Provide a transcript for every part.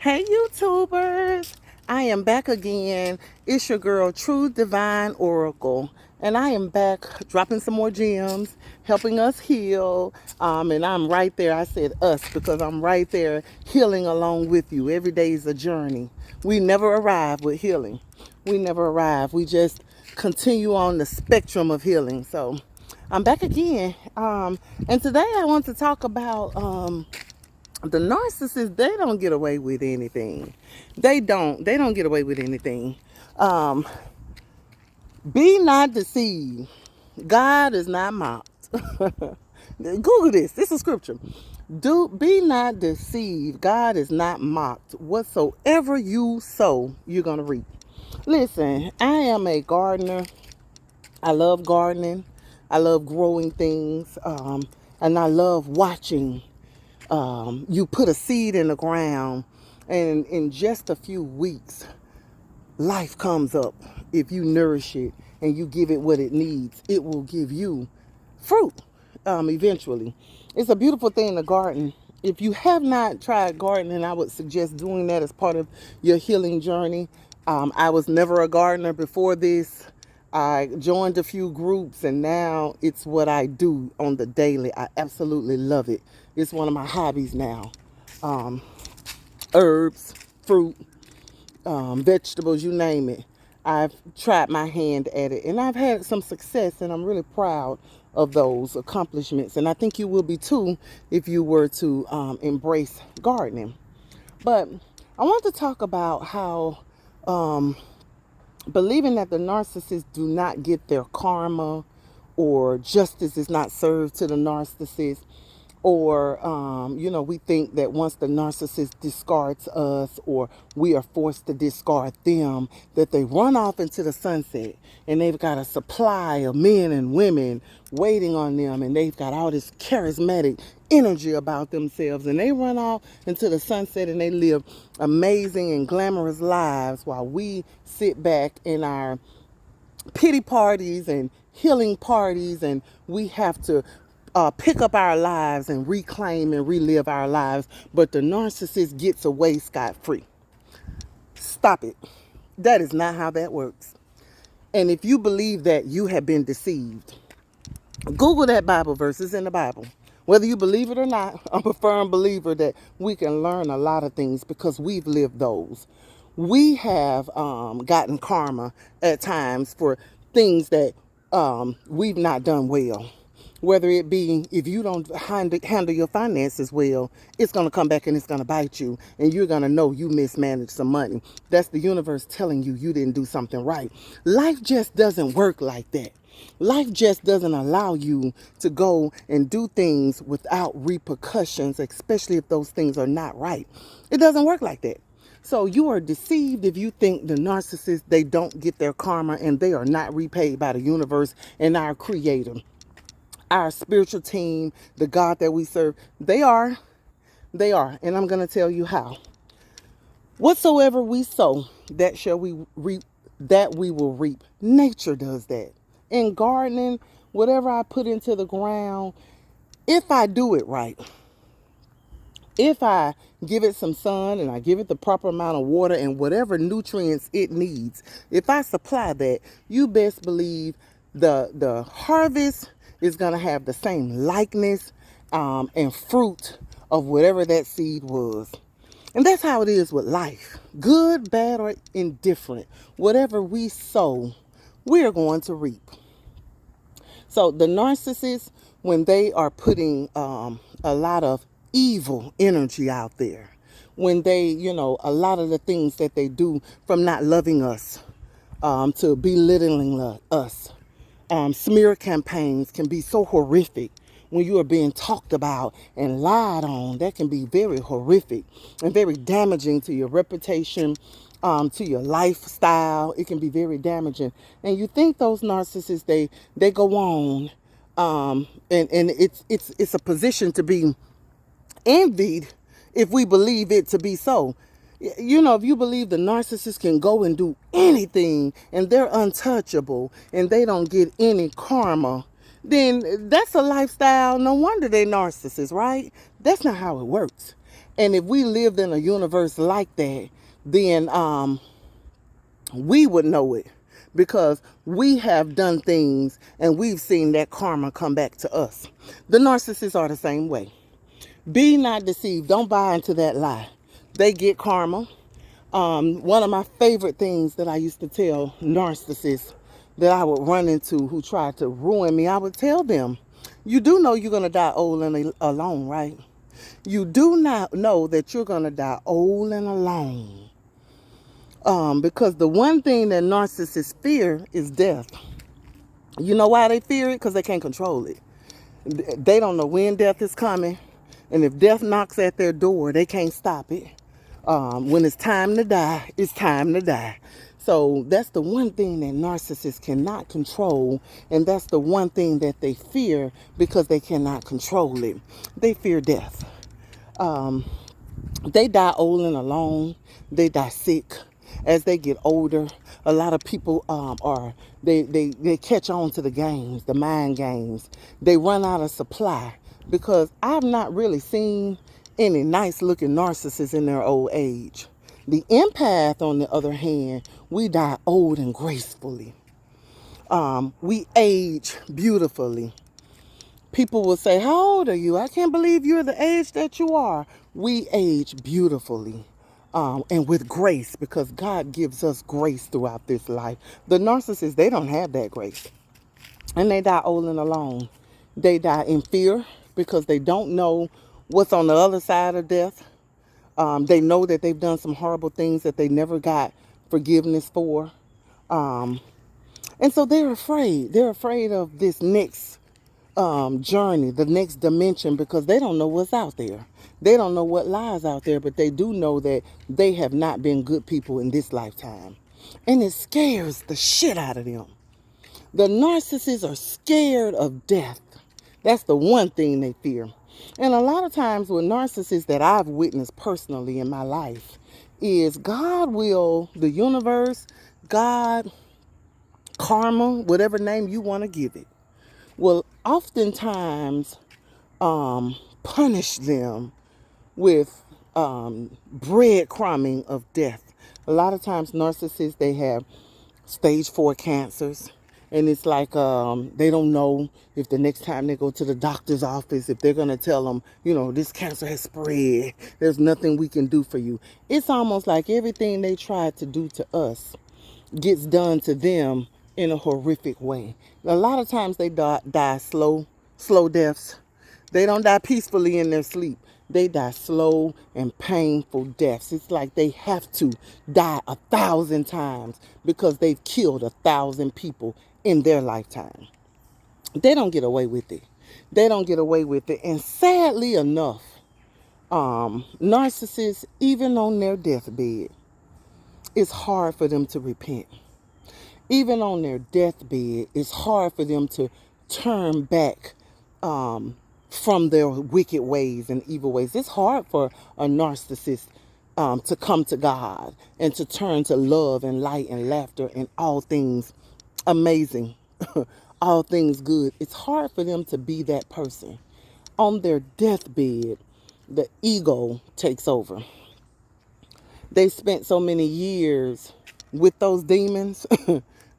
Hey YouTubers, I am back again. It's your girl True Divine Oracle, and I am back dropping some more gems, helping us heal. And I'm right there. I said us because I'm right there healing along with you. Every day is a journey. We never arrive with healing. We never arrive. We just continue on the spectrum of healing. So I'm back again. And today I want to talk about the narcissists. They don't get away with anything. They don't get away with anything. um be not deceived, God is not mocked. Google this is scripture. Do be not deceived, God is not mocked. Whatsoever you sow, you're gonna reap. Listen, I am a gardener. I love gardening. I love growing things. And I love watching. You put a seed in the ground, and in just a few weeks, life comes up. If you nourish it and you give it what it needs, it will give you fruit eventually. It's a beautiful thing to garden. If you have not tried gardening, I would suggest doing that as part of your healing journey. I was never a gardener before this. I joined a few groups, and now it's what I do on the daily. I absolutely love it. It's one of my hobbies now. Um, Herbs, fruit, vegetables, you name it. I've tried my hand at it, and I've had some success, and I'm really proud of those accomplishments. And I think you will be too if you were to embrace gardening. But I want to talk about how believing that the narcissists do not get their karma, or justice is not served to the narcissist, or we think that once the narcissist discards us, or we are forced to discard them, that they run off into the sunset, and they've got a supply of men and women waiting on them, and they've got all this charismatic energy about themselves, and they run off into the sunset and they live amazing and glamorous lives, while we sit back in our pity parties and healing parties, and we have to pick up our lives and reclaim and relive our lives. But the narcissist gets away scot-free. Stop it. That is not how that works. And if you believe that, you have been deceived. Google that Bible verse. It's in the Bible. Whether you believe it or not, I'm a firm believer that we can learn a lot of things because we've lived those. We have gotten karma at times for things that we've not done well. Whether it be, if you don't handle your finances well, it's going to come back and it's going to bite you. And you're going to know you mismanaged some money. That's the universe telling you you didn't do something right. Life just doesn't work like that. Life just doesn't allow you to go and do things without repercussions, especially if those things are not right. It doesn't work like that. So you are deceived if you think the narcissists, they don't get their karma and they are not repaid by the universe and our creator, our spiritual team, the God that we serve. They are. They are. And I'm going to tell you how. Whatsoever we sow, that shall we reap, that we will reap. Nature does that. In gardening, whatever I put into the ground, if I do it right, if I give it some sun and I give it the proper amount of water and whatever nutrients it needs, if I supply that, you best believe the harvest is going to have the same likeness and fruit of whatever that seed was. And that's how it is with life. Good, bad, or indifferent. Whatever we sow, we are going to reap. So the narcissists, when they are putting a lot of evil energy out there, when they, a lot of the things that they do, from not loving us to belittling us, smear campaigns can be so horrific. When you are being talked about and lied on, that can be very horrific and very damaging to your reputation, to your lifestyle. It can be very damaging. And you think those narcissists, they go on, and it's a position to be envied if we believe it to be so. If you believe the narcissist can go and do anything and they're untouchable and they don't get any karma, then that's a lifestyle. No wonder they're narcissists, right? That's not how it works. And if we lived in a universe like that, then we would know it, because we have done things and we've seen that karma come back to us. The narcissists are the same way. Be not deceived. Don't buy into that lie. They get karma. One of my favorite things that I used to tell narcissists that I would run into who tried to ruin me, I would tell them, you do know you're going to die old and alone, right? You do not know that you're going to die old and alone. Because the one thing that narcissists fear is death. You know why they fear it? Because they can't control it. They don't know when death is coming. And if death knocks at their door, they can't stop it. When it's time to die, it's time to die. So that's the one thing that narcissists cannot control. And that's the one thing that they fear because they cannot control it. They fear death. They die old and alone. They die sick. As they get older, a lot of people they catch on to the games, the mind games. They run out of supply, because I've not really seen any nice looking narcissists in their old age. The empath, on the other hand, we die old and gracefully. We age beautifully. People will say, how old are you? I can't believe you're the age that you are. We age beautifully. And with grace, because God gives us grace throughout this life. The narcissists, they don't have that grace. And they die old and alone. They die in fear because they don't know what's on the other side of death. They know that they've done some horrible things that they never got forgiveness for. And so they're afraid. They're afraid of this next journey, the next dimension, because they don't know what's out there. They don't know what lies out there, but they do know that they have not been good people in this lifetime. And it scares the shit out of them. The narcissists are scared of death. That's the one thing they fear. And a lot of times with narcissists that I've witnessed personally in my life is God will, the universe, God, karma, whatever name you want to give it, will oftentimes punish them with breadcrumbing of death. A lot of times narcissists, they have stage 4 cancers. And it's like they don't know if the next time they go to the doctor's office, if they're going to tell them, this cancer has spread. There's nothing we can do for you. It's almost like everything they tried to do to us gets done to them in a horrific way. A lot of times they die slow deaths. They don't die peacefully in their sleep. They die slow and painful deaths. It's like they have to die 1,000 times because they've killed 1,000 people in their lifetime. They don't get away with it. They don't get away with it. And sadly enough, narcissists, even on their deathbed, it's hard for them to repent. Even on their deathbed, it's hard for them to turn back from their wicked ways and evil ways. It's hard for a narcissist to come to God and to turn to love and light and laughter and all things amazing, all things good. It's hard for them to be that person. On their deathbed, the ego takes over. They spent so many years with those demons,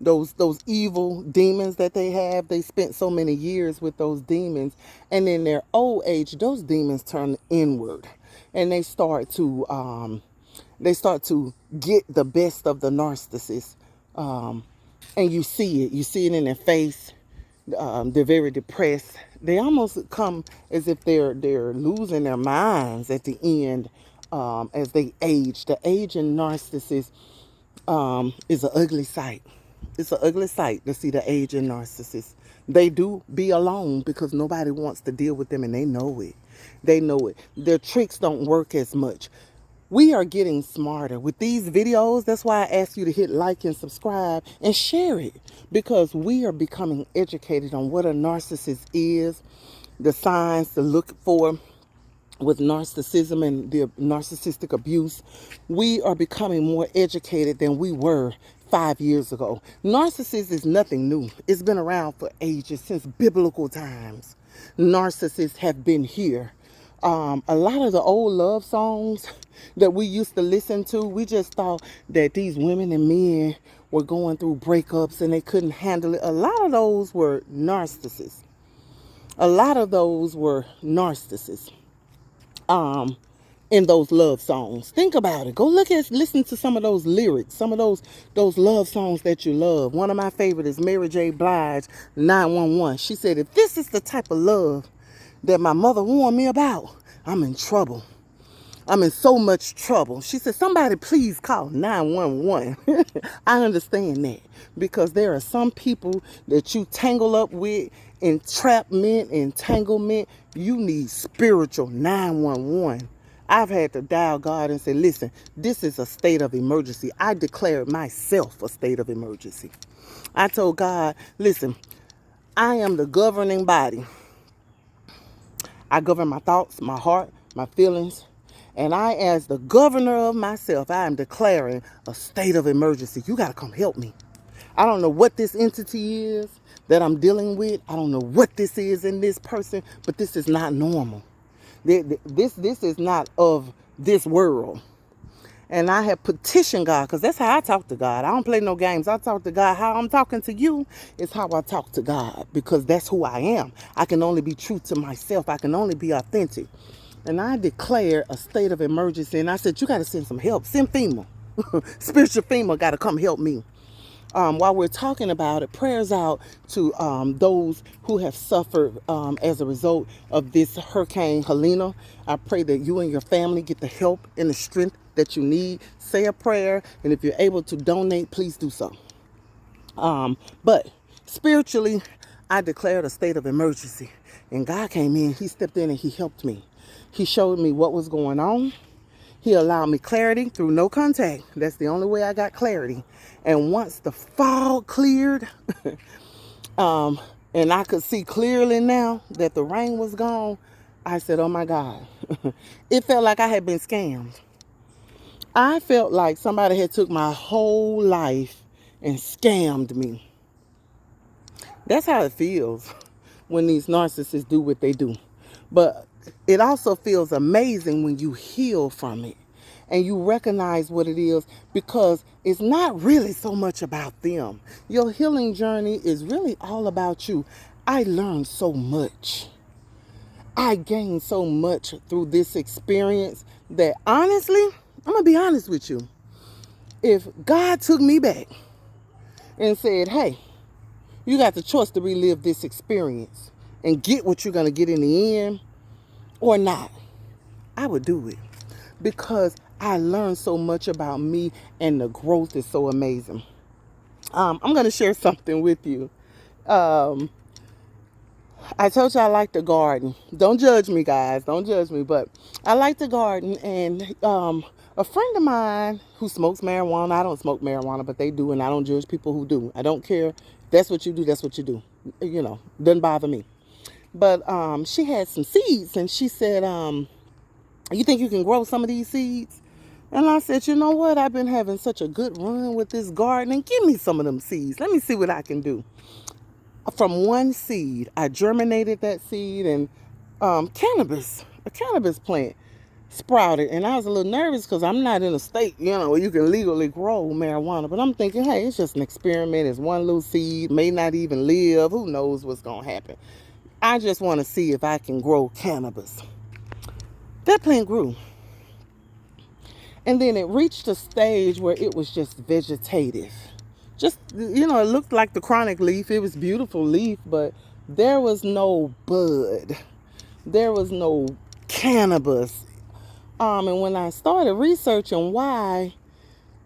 those evil demons that they have. They spent so many years with those demons, and in their old age, those demons turn inward, and they start to get the best of the narcissist, and you see it in their face. They're very depressed. They almost come as if they're losing their minds at the end, as they age. The aging narcissist is an ugly sight. It's an ugly sight to see the aging narcissist. They do be alone because nobody wants to deal with them, and they know it. They know it. Their tricks don't work as much. We are getting smarter with these videos. That's why I ask you to hit like and subscribe and share it, because we are becoming educated on what a narcissist is, the signs to look for with narcissism and the narcissistic abuse. We are becoming more educated than we were 5 years ago. Narcissism is nothing new. It's been around for ages, since biblical times. Narcissists have been here. A lot of the old love songs that we used to listen to, we just thought that these women and men were going through breakups and they couldn't handle it. A lot of those were narcissists. A lot of those were narcissists. In those love songs. Think about it. Go listen to some of those lyrics, some of those love songs that you love. One of my favorite is Mary J. Blige, 911. She said, if this is the type of love that my mother warned me about, I'm in trouble. I'm in so much trouble. She said, somebody please call 911. I understand that because there are some people that you tangle up with, entrapment, entanglement. You need spiritual 911. I've had to dial God and say, listen, this is a state of emergency. I declared myself a state of emergency. I told God, listen, I am the governing body. I govern my thoughts, my heart, my feelings. And I, as the governor of myself, I am declaring a state of emergency. You got to come help me. I don't know what this entity is that I'm dealing with. I don't know what this is in this person, but this is not normal. This is not of this world. And I have petitioned God, because that's how I talk to God. I don't play no games. I talk to God. How I'm talking to you is how I talk to God, because that's who I am. I can only be true to myself. I can only be authentic. And I declared a state of emergency. And I said, you got to send some help. Send FEMA. Spiritual FEMA got to come help me. While we're talking about it, prayers out to those who have suffered as a result of this Hurricane Helena. I pray that you and your family get the help and the strength that you need. Say a prayer, and if you're able to donate, please do so. But spiritually, I declared a state of emergency, and God came in. He stepped in and he helped me. He showed me what was going on. He allowed me clarity through no contact. That's the only way I got clarity. And once the fog cleared, and I could see clearly now that the rain was gone, I said, oh my God. It felt like I had been scammed. I felt like somebody had took my whole life and scammed me. That's how it feels when these narcissists do what they do. But it also feels amazing when you heal from it and you recognize what it is, because it's not really so much about them. Your healing journey is really all about you. I learned so much. I gained so much through this experience that honestly, I'm going to be honest with you. If God took me back and said, hey, you got the choice to relive this experience and get what you're going to get in the end or not, I would do it, because I learned so much about me and the growth is so amazing. I'm going to share something with you. I told you I like to garden. Don't judge me, guys. Don't judge me. But I like to garden. And a friend of mine who smokes marijuana, I don't smoke marijuana, but they do. And I don't judge people who do. I don't care. If that's what you do. That's what you do. You know, doesn't bother me. But she had some seeds. And she said, you think you can grow some of these seeds? And I said, you know what? I've been having such a good run with this gardening. Give me some of them seeds. Let me see what I can do. From one seed, I germinated that seed, and a cannabis plant sprouted. And I was a little nervous because I'm not in a state, where you can legally grow marijuana. But I'm thinking, hey, it's just an experiment. It's one little seed, may not even live. Who knows what's going to happen? I just want to see if I can grow cannabis. That plant grew. And then it reached a stage where it was just vegetative. Just, it looked like the chronic leaf. It was beautiful leaf, but there was no bud. There was no cannabis. And when I started researching why,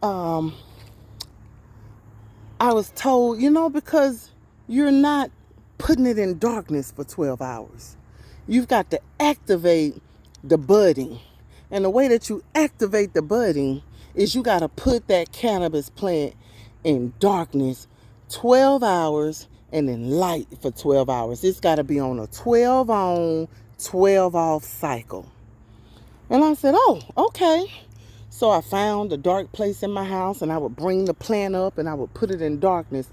I was told, because you're not putting it in darkness for 12 hours. You've got to activate the budding. And the way that you activate the budding is you got to put that cannabis plant in darkness 12 hours and in light for 12 hours. It's got to be on a 12 on, 12 off cycle. And I said, oh, okay. So I found a dark place in my house, and I would bring the plant up and I would put it in darkness.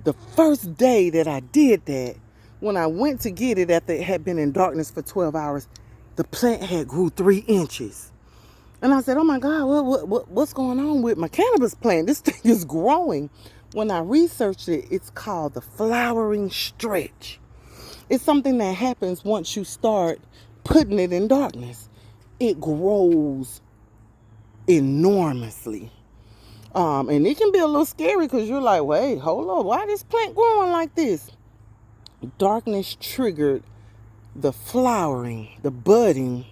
The first day that I did that, when I went to get it after it had been in darkness for 12 hours, the plant had grew 3 inches. And I said, oh my God, what's going on with my cannabis plant? This thing is growing. When I researched it, it's called the flowering stretch. It's something that happens once you start putting it in darkness. It grows enormously. And it can be a little scary because you're like, wait, hold on, why is this plant growing like this? Darkness triggered the flowering, the budding,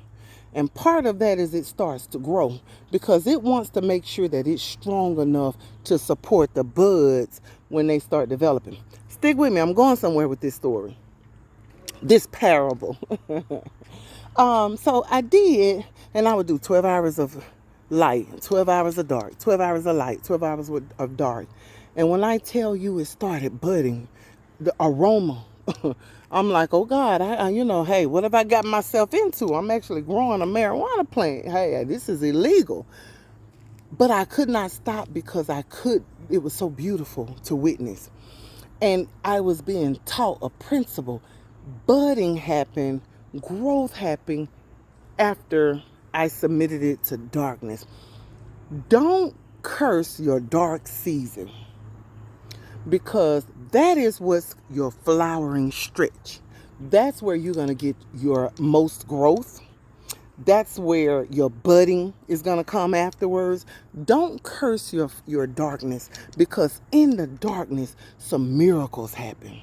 and part of that is it starts to grow because it wants to make sure that it's strong enough to support the buds when they start developing. Stick with me, I'm going somewhere with this story, this parable. So I did, and I would do 12 hours of light, 12 hours of dark, 12 hours of light, 12 hours of dark. And when I tell you it started budding, the aroma, I'm like, oh God, hey, what have I got myself into? I'm actually growing a marijuana plant. Hey, this is illegal. But I could not stop because it was so beautiful to witness. And I was being taught a principle. Budding happened, growth happened after I submitted it to darkness. Don't curse your dark season, because that is what's your flowering stretch. That's where you're going to get your most growth. That's where your budding is going to come afterwards. Don't curse your darkness, because in the darkness, some miracles happen.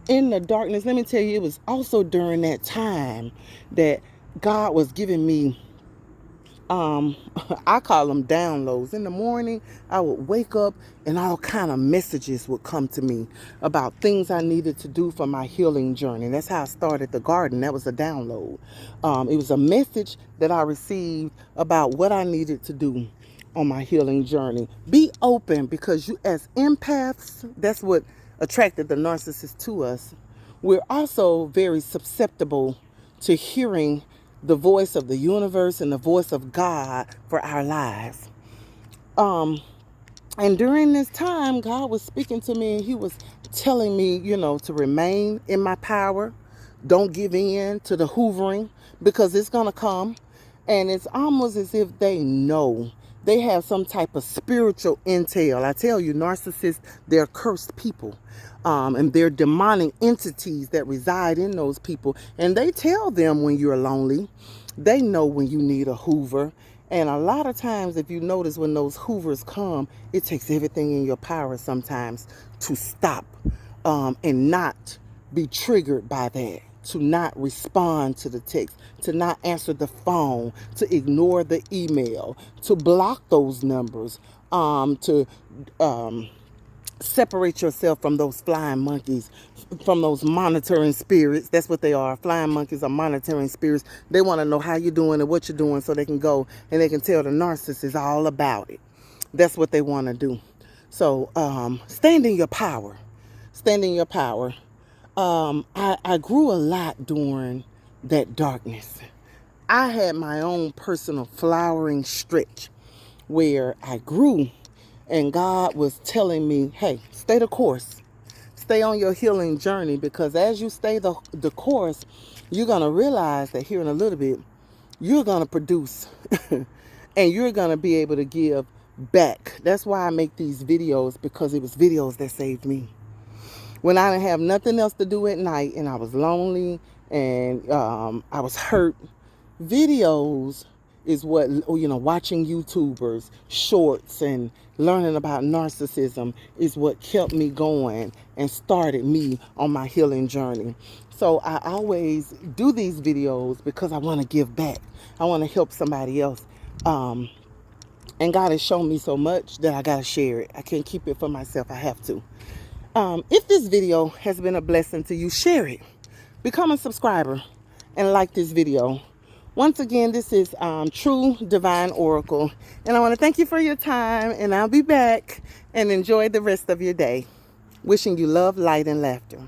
In the darkness, let me tell you, it was also during that time that God was giving me I call them downloads. In the morning, I would wake up and all kind of messages would come to me about things I needed to do for my healing journey. That's how I started the garden. That was a download. It was a message that I received about what I needed to do on my healing journey. Be open, because you, as empaths, that's what attracted the narcissist to us. We're also very susceptible to hearing the voice of the universe and the voice of God for our lives. And during this time, God was speaking to me, and he was telling me, to remain in my power. Don't give in to the hoovering, because it's going to come. And it's almost as if they know. They have some type of spiritual intel. I tell you, narcissists, they're cursed people. And they're demonic entities that reside in those people. And they tell them when you're lonely. They know when you need a hoover. And a lot of times, if you notice, when those hoovers come, it takes everything in your power sometimes to stop and not be triggered by that, to not respond to the text, to not answer the phone, to ignore the email, to block those numbers, to separate yourself from those flying monkeys, from those monitoring spirits. That's what they are. Flying monkeys are monitoring spirits. They want to know how you're doing and what you're doing, so they can go and they can tell the narcissist all about it. That's what they want to do. So stand in your power. Stand in your power. I grew a lot during that darkness. I had my own personal flowering stretch where I grew, and God was telling me, hey, stay the course. Stay on your healing journey, because as you stay the course, you're going to realize that here in a little bit, you're going to produce and you're going to be able to give back. That's why I make these videos, because it was videos that saved me. When I didn't have nothing else to do at night and I was lonely and I was hurt, videos is what, watching YouTubers, shorts, and learning about narcissism is what kept me going and started me on my healing journey. So I always do these videos because I want to give back. I want to help somebody else. And God has shown me so much that I got to share it. I can't keep it for myself. I have to. If this video has been a blessing to you, share it. Become a subscriber and like this video. Once again, this is True Divine Oracle. And I want to thank you for your time. And I'll be back, and enjoy the rest of your day. Wishing you love, light, and laughter.